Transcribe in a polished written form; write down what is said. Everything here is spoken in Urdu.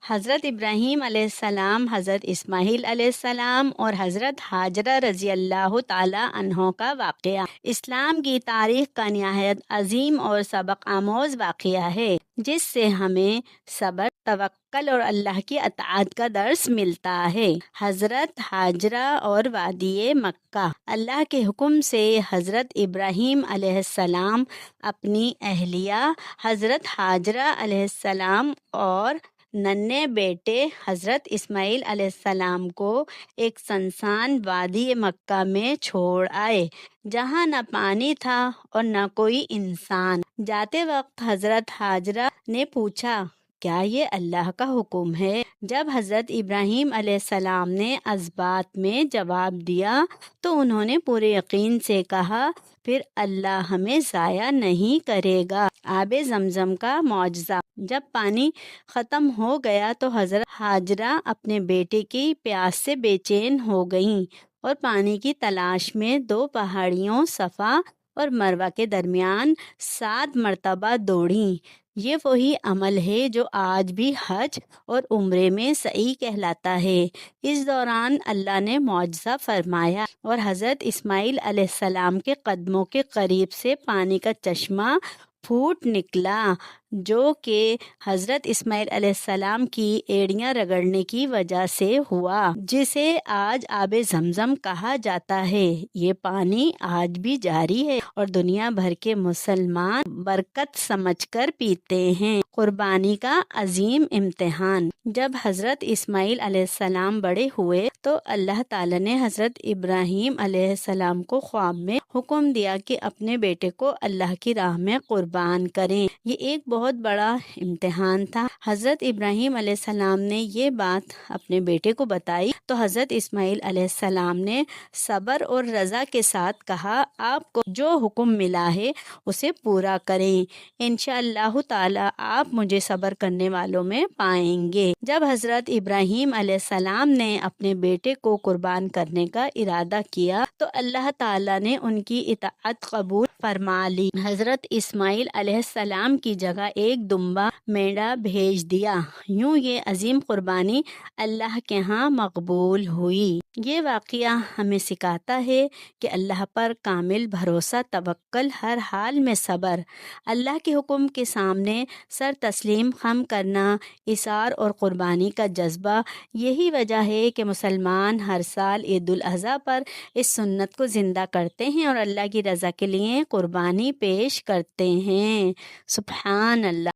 حضرت ابراہیم علیہ السلام، حضرت اسماعیل علیہ السلام اور حضرت ہاجرہ رضی اللہ تعالی عنہ کا واقعہ اسلام کی تاریخ کا نہایت عظیم اور سبق آموز واقعہ ہے، جس سے ہمیں صبر، توکل اور اللہ کی اطاعت کا درس ملتا ہے۔ حضرت ہاجرہ اور وادی مکہ۔ اللہ کے حکم سے حضرت ابراہیم علیہ السلام اپنی اہلیہ حضرت ہاجرہ علیہ السلام اور ننھے بیٹے حضرت اسماعیل علیہ السلام کو ایک سنسان وادی مکہ میں چھوڑ آئے، جہاں نہ پانی تھا اور نہ کوئی انسان۔ جاتے وقت حضرت ہاجرہ نے پوچھا، کیا یہ اللہ کا حکم ہے؟ جب حضرت ابراہیم علیہ السلام نے اس بات میں جواب دیا تو انہوں نے پورے یقین سے کہا، پھر اللہ ہمیں ضائع نہیں کرے گا۔ آب زمزم کا معجزہ۔ جب پانی ختم ہو گیا تو حضرت ہاجرہ اپنے بیٹے کی پیاس سے بے چین ہو گئیں اور پانی کی تلاش میں 2 پہاڑیوں صفا اور مروہ کے درمیان 7 مرتبہ دوڑیں۔ یہ وہی عمل ہے جو آج بھی حج اور عمرے میں سعی کہلاتا ہے۔ اس دوران اللہ نے معجزہ فرمایا اور حضرت اسماعیل علیہ السلام کے قدموں کے قریب سے پانی کا چشمہ پھوٹ نکلا، جو کہ حضرت اسماعیل علیہ السلام کی ایڑیاں رگڑنے کی وجہ سے ہوا، جسے آج آب زمزم کہا جاتا ہے۔ یہ پانی آج بھی جاری ہے اور دنیا بھر کے مسلمان برکت سمجھ کر پیتے ہیں۔ قربانی کا عظیم امتحان۔ جب حضرت اسماعیل علیہ السلام بڑے ہوئے تو اللہ تعالیٰ نے حضرت ابراہیم علیہ السلام کو خواب میں حکم دیا کہ اپنے بیٹے کو اللہ کی راہ میں قربان کریں۔ یہ ایک بہت بڑا امتحان تھا۔ حضرت ابراہیم علیہ السلام نے یہ بات اپنے بیٹے کو بتائی تو حضرت اسماعیل علیہ السلام نے صبر اور رضا کے ساتھ کہا، آپ کو جو حکم ملا ہے اسے پورا کریں، انشاءاللہ تعالی آپ مجھے صبر کرنے والوں میں پائیں گے۔ جب حضرت ابراہیم علیہ السلام نے اپنے بیٹے کو قربان کرنے کا ارادہ کیا تو اللہ تعالیٰ نے ان کی اطاعت قبول فرما لی۔ حضرت اسماعیل علیہ السلام کی جگہ ایک دمبا مینڈا بھیج دیا۔ یوں یہ عظیم قربانی اللہ کے ہاں مقبول ہوئی۔ یہ واقعہ ہمیں سکھاتا ہے کہ اللہ پر کامل بھروسہ، توکل، ہر حال میں صبر، اللہ کے حکم کے سامنے سر تسلیم خم کرنا، ایثار اور قربانی کا جذبہ، یہی وجہ ہے کہ مسلمان ہر سال عید الاضحیٰ پر اس سنت کو زندہ کرتے ہیں اور اللہ کی رضا کے لیے قربانی پیش کرتے ہیں۔ سبحان اللہ۔